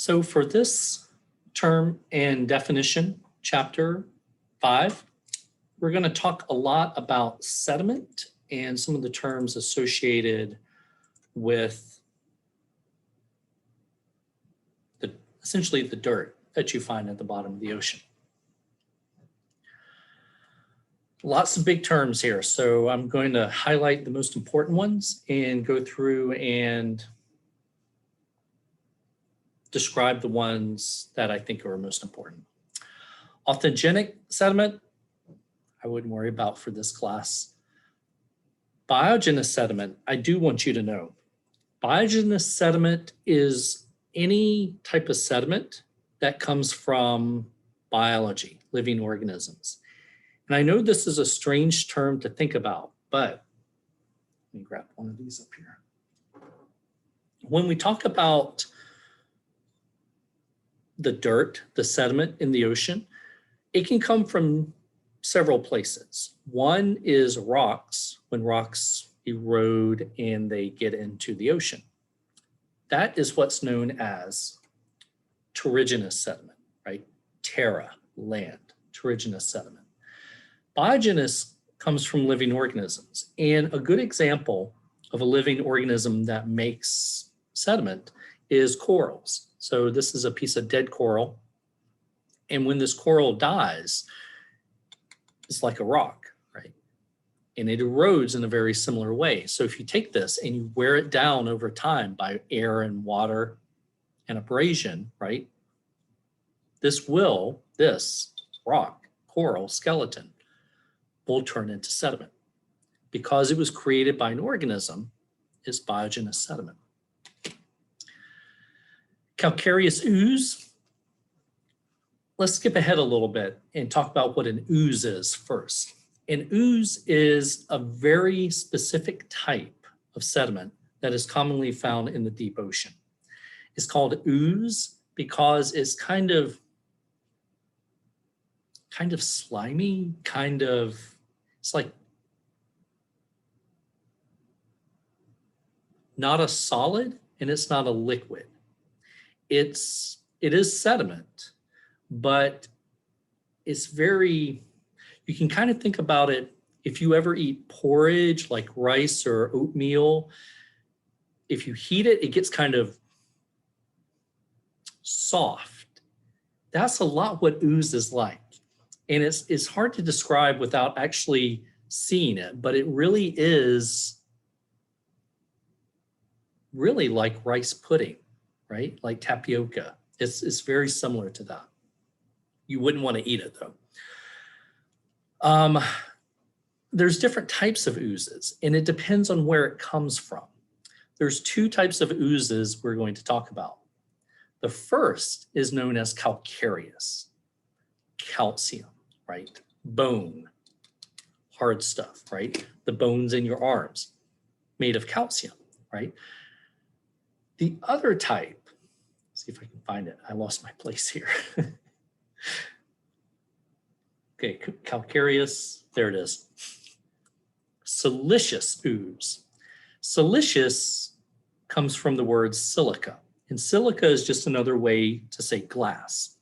So for this term and definition, chapter 5, we're going to talk a lot about sediment and some of the terms associated with essentially the dirt that you find at the bottom of the ocean. Lots of big terms here, so I'm going to highlight the most important ones and go through and describe the ones that I think are most important. Authigenic sediment, I wouldn't worry about for this class. Biogenous sediment, I do want you to know. Biogenous sediment is any type of sediment that comes from biology, living organisms. And I know this is a strange term to think about, but let me grab one of these up here. When we talk about the dirt, the sediment in the ocean, it can come from several places. One is rocks, when rocks erode and they get into the ocean. That is what's known as terrigenous sediment, right? Terra, land, terrigenous sediment. Biogenous comes from living organisms. And a good example of a living organism that makes sediment is corals. So this is a piece of dead coral. And when this coral dies, it's like a rock, right? And it erodes in a very similar way. So if you take this and you wear it down over time by air and water and abrasion, right? This rock, coral, skeleton, will turn into sediment. Because it was created by an organism, it's biogenous sediment. Calcareous ooze. Let's skip ahead a little bit and talk about what an ooze is first. An ooze is a very specific type of sediment that is commonly found in the deep ocean. It's called ooze because it's kind of slimy, it's like not a solid and it's not a liquid. It is sediment, but it's very, you can kind of think about it, if you ever eat porridge like rice or oatmeal, if you heat it, it gets kind of soft. That's a lot what ooze is like. And it's hard to describe without actually seeing it, but it really is really like rice pudding, right? Like tapioca. It's very similar to that. You wouldn't want to eat it though. There's different types of oozes and it depends on where it comes from. There's two types of oozes we're going to talk about. The first is known as calcareous, calcium, right? Bone, hard stuff, right? The bones in your arms made of calcium, right? The other type, see if I can find it. I lost my place here. Okay, calcareous, there it is. Siliceous ooze. Siliceous comes from the word silica. And silica is just another way to say glass.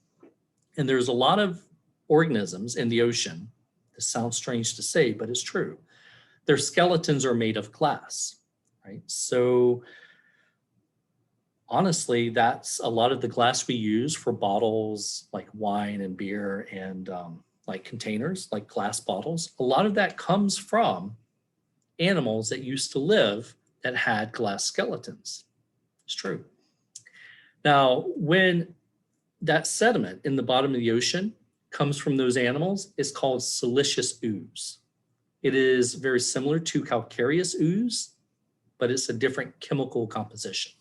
And there's a lot of organisms in the ocean. This sounds strange to say, but it's true. Their skeletons are made of glass, right? So honestly, that's a lot of the glass we use for bottles like wine and beer and like containers, like glass bottles. A lot of that comes from animals that used to live that had glass skeletons. It's true. Now, when that sediment in the bottom of the ocean comes from those animals, it's called siliceous ooze. It is very similar to calcareous ooze, but it's a different chemical composition.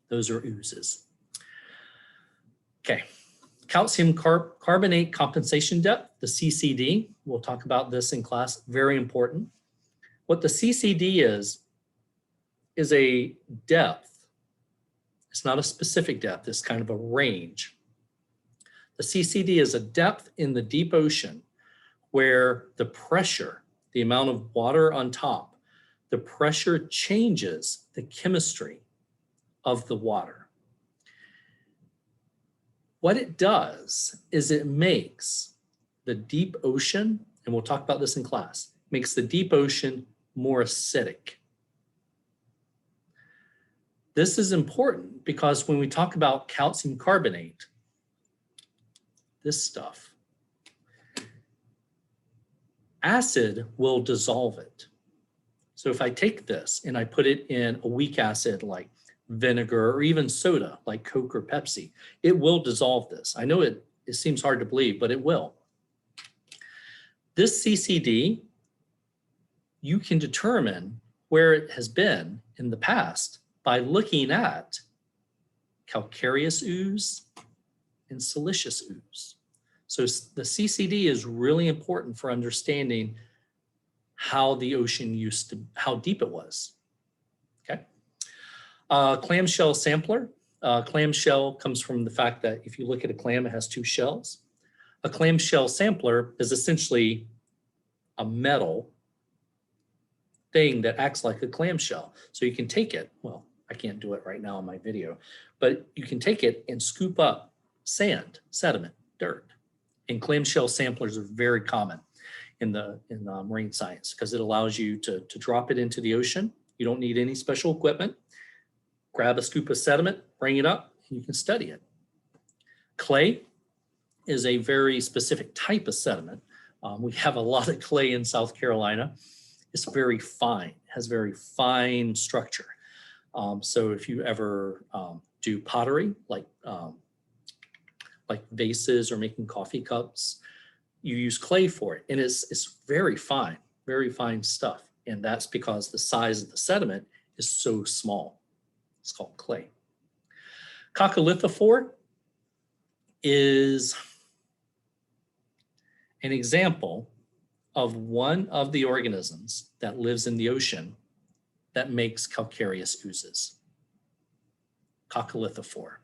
Those are oozes. Okay, calcium carbonate compensation depth, the CCD. We'll talk about this in class, very important. What the CCD is a depth. It's not a specific depth, it's kind of a range. The CCD is a depth in the deep ocean where the pressure, the amount of water on top, the pressure changes the chemistry of the water. What it does is it makes the deep ocean, and we'll talk about this in class, makes the deep ocean more acidic. This is important because when we talk about calcium carbonate, this stuff, acid will dissolve it. So if I take this and I put it in a weak acid like vinegar or even soda like Coke or Pepsi, it will dissolve this. I know it seems hard to believe, but it will. This CCD, you can determine where it has been in the past by looking at calcareous ooze and siliceous ooze. So the CCD is really important for understanding how the ocean used to, how deep it was. Okay. Clamshell sampler. Clamshell comes from the fact that if you look at a clam, it has two shells. A clamshell sampler is essentially a metal thing that acts like a clamshell. So you can take it, well, I can't do it right now in my video, but you can take it and scoop up sand, sediment, dirt. And clamshell samplers are very common in the marine science because it allows you to drop it into the ocean. You don't need any special equipment. Grab a scoop of sediment, bring it up, and you can study it. Clay is a very specific type of sediment. We have a lot of clay in South Carolina. It's very fine, has very fine structure. So if you ever do pottery, like vases or making coffee cups, you use clay for it. And it's very fine stuff. And that's because the size of the sediment is so small. It's called clay. Coccolithophore is an example of one of the organisms that lives in the ocean that makes calcareous oozes. Coccolithophore.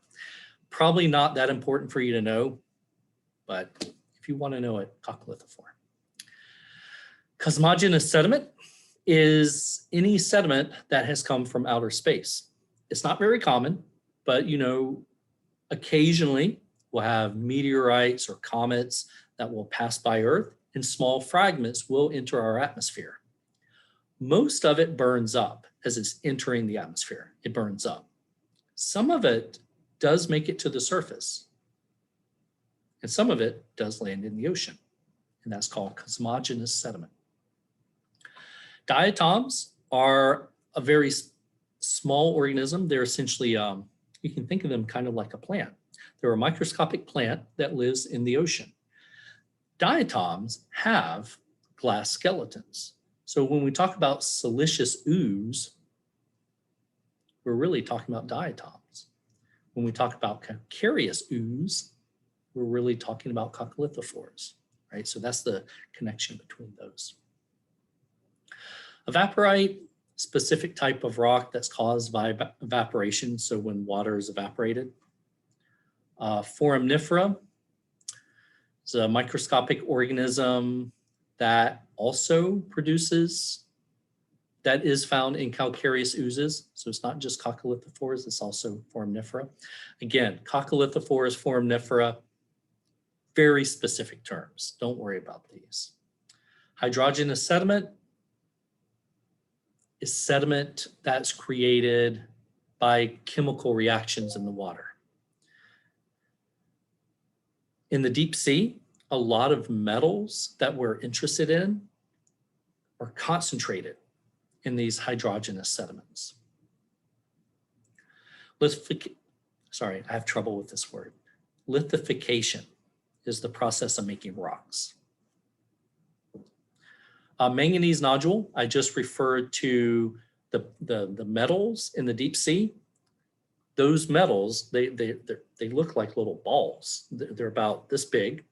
Probably not that important for you to know, but if you want to know it, Coccolithophore. Cosmogenous sediment is any sediment that has come from outer space. It's not very common, but occasionally we'll have meteorites or comets that will pass by Earth, and small fragments will enter our atmosphere. Most of it burns up as it's entering the atmosphere. It burns up. Some of it does make it to the surface, and some of it does land in the ocean, and that's called cosmogenous sediment. Diatoms are a very small organism. They're essentially, you can think of them kind of like a plant. They're a microscopic plant that lives in the ocean. Diatoms have glass skeletons. So when we talk about siliceous ooze, we're really talking about diatoms. When we talk about calcareous ooze, we're really talking about coccolithophores, right? So that's the connection between those. Evaporite, specific type of rock that's caused by evaporation. So when water is evaporated. Foraminifera is a microscopic organism that also produces, that is found in calcareous oozes. So it's not just coccolithophores, it's also foraminifera. Again, coccolithophores, foraminifera, very specific terms. Don't worry about these. Hydrogenous sediment is sediment that's created by chemical reactions in the water. In the deep sea, a lot of metals that we're interested in are concentrated in these hydrogenous sediments. Sorry, I have trouble with this word. Lithification is the process of making rocks. Manganese nodule, I just referred to the metals in the deep sea. Those metals, they look like little balls. They're about this big.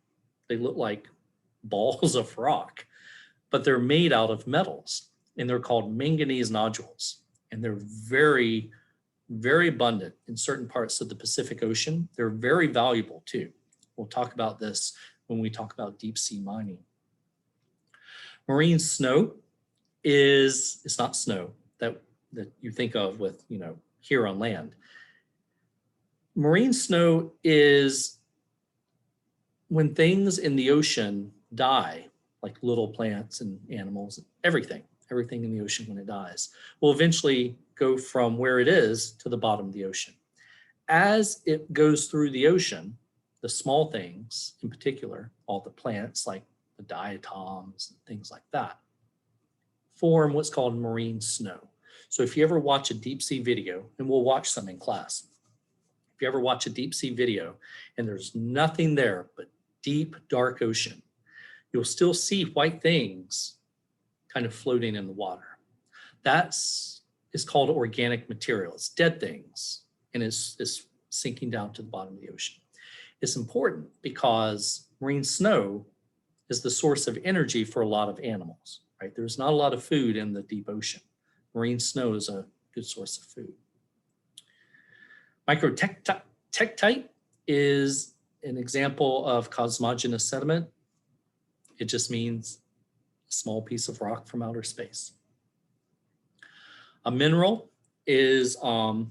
They look like balls of rock, but they're made out of metals, and they're called manganese nodules. And they're very, very abundant in certain parts of the Pacific Ocean. They're very valuable too. We'll talk about this when we talk about deep sea mining. Marine snow it's not snow that you think of with, here on land. Marine snow is when things in the ocean die, like little plants and animals, everything in the ocean when it dies, will eventually go from where it is to the bottom of the ocean. As it goes through the ocean, the small things in particular, all the plants like the diatoms and things like that, form what's called marine snow. So if you ever watch a deep sea video, and we'll watch some in class, if you ever watch a deep sea video and there's nothing there but deep, dark ocean, you'll still see white things kind of floating in the water. Is called organic material. It's dead things, and it's sinking down to the bottom of the ocean. It's important because marine snow is the source of energy for a lot of animals, right? There's not a lot of food in the deep ocean. Marine snow is a good source of food. Microtektite is an example of cosmogenous sediment. It just means a small piece of rock from outer space. A mineral is a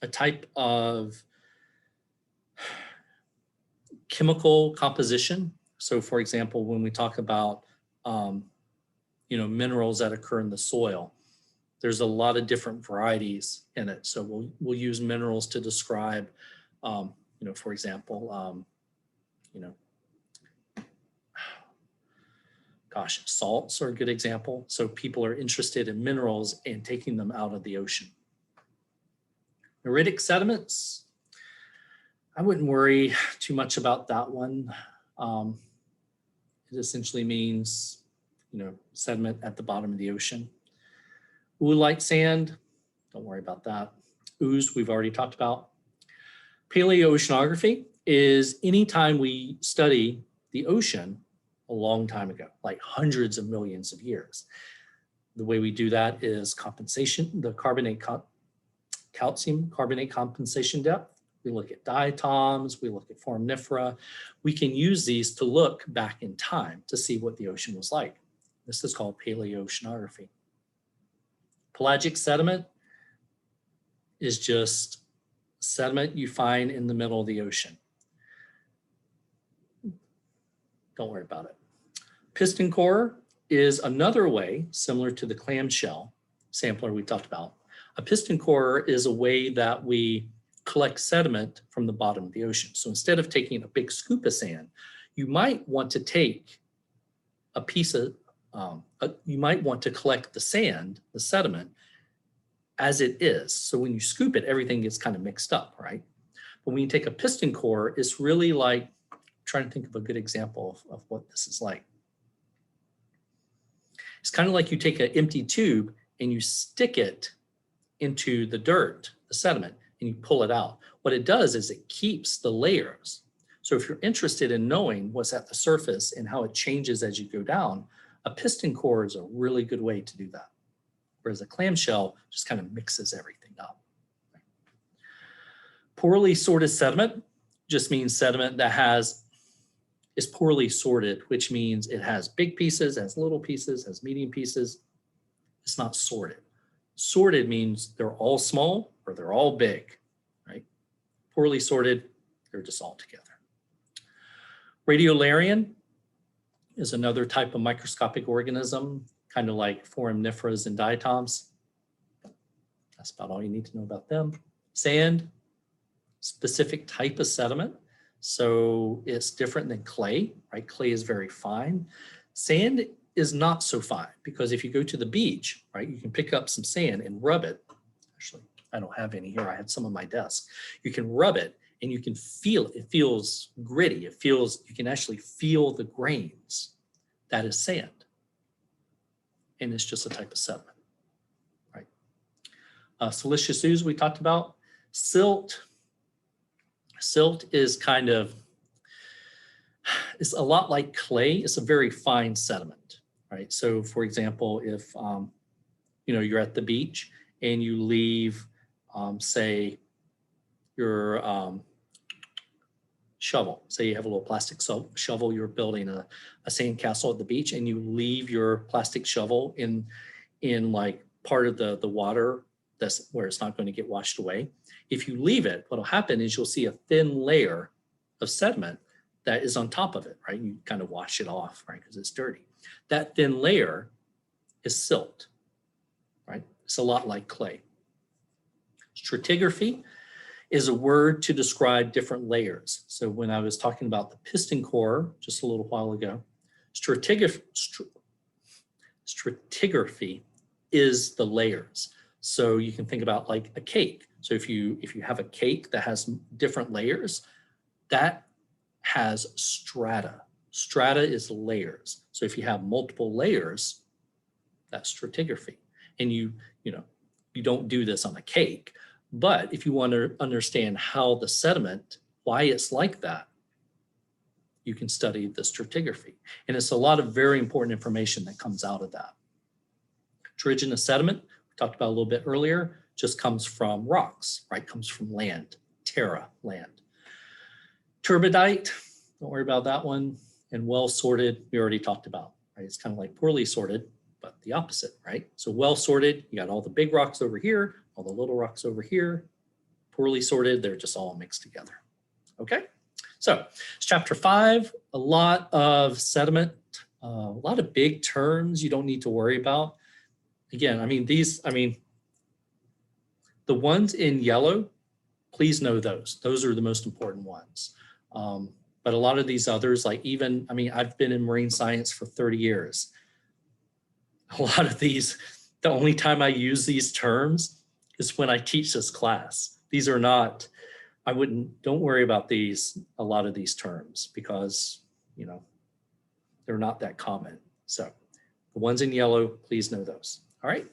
type of chemical composition. So for example, when we talk about minerals that occur in the soil, there's a lot of different varieties in it. So we'll use minerals to describe, for example, salts are a good example. So people are interested in minerals and taking them out of the ocean. Neritic sediments, I wouldn't worry too much about that one. It essentially means, sediment at the bottom of the ocean. Oolite sand, don't worry about that. Ooze, we've already talked about. Paleoceanography is anytime we study the ocean a long time ago, like hundreds of millions of years. The way we do that is calcium carbonate compensation depth. We look at diatoms, we look at foraminifera. We can use these to look back in time to see what the ocean was like. This is called paleoceanography. Pelagic sediment is just sediment you find in the middle of the ocean. Don't worry about it. Piston core is another way, similar to the clamshell sampler we talked about. A piston core is a way that we collect sediment from the bottom of the ocean. So instead of taking a big scoop of sand, you might want to take a piece of, you might want to collect the sand, the sediment, as it is. So when you scoop it, everything gets kind of mixed up, right? But when you take a piston core, it's really like, I'm trying to think of a good example of what this is like. It's kind of like you take an empty tube and you stick it into the dirt, the sediment, and you pull it out. What it does is it keeps the layers. So if you're interested in knowing what's at the surface and how it changes as you go down, a piston core is a really good way to do that. Whereas a clamshell just kind of mixes everything up. Poorly sorted sediment just means sediment that is poorly sorted, which means it has big pieces, has little pieces, has medium pieces. It's not sorted. Sorted means they're all small or they're all big, right? Poorly sorted, they're just all together. Radiolarian is another type of microscopic organism, kind of like foraminiferas and diatoms. That's about all you need to know about them. Sand, specific type of sediment. So it's different than clay, right? Clay is very fine. Sand is not so fine because if you go to the beach, right, you can pick up some sand and rub it. Actually, I don't have any here. I had some on my desk. You can rub it and you can feel it. It feels gritty. You can actually feel the grains. That is sand. And it's just a type of sediment, right? Siliceous ooze we talked about. Silt. Silt is it's a lot like clay. It's a very fine sediment, right? So for example, if you're at the beach and you leave, say, your shovel. Say you have a little plastic shovel, you're building a sand castle at the beach and you leave your plastic shovel in like part of the water that's where it's not going to get washed away. If you leave it, what'll happen is you'll see a thin layer of sediment that is on top of it, right? You kind of wash it off, right? Because it's dirty. That thin layer is silt, right? It's a lot like clay. Stratigraphy is a word to describe different layers. So when I was talking about the piston core just a little while ago, stratigraphy is the layers. So you can think about like a cake. So if you have a cake that has different layers, that has strata. Strata is layers. So if you have multiple layers, that's stratigraphy. And you don't do this on a cake, but if you want to understand how the sediment, why it's like that, you can study the stratigraphy. And it's a lot of very important information that comes out of that. Terrigenous sediment, we talked about a little bit earlier, just comes from rocks, right? Comes from land, terra, land. Turbidite, don't worry about that one. And well sorted, we already talked about, right? It's kind of like poorly sorted, but the opposite, right? So well sorted, you got all the big rocks over here, all the little rocks over here. Poorly sorted, they're just all mixed together. Okay, so it's chapter 5, a lot of sediment, a lot of big terms you don't need to worry about. Again, the ones in yellow, please know those. Those are the most important ones. But a lot of these others, like I've been in marine science for 30 years. A lot of these, the only time I use these terms is when I teach this class. These are not, don't worry about a lot of these terms because, they're not that common. So the ones in yellow, please know those. All right.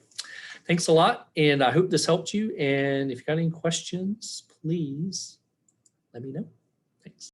Thanks a lot. And I hope this helped you. And if you got any questions, please let me know. Thanks.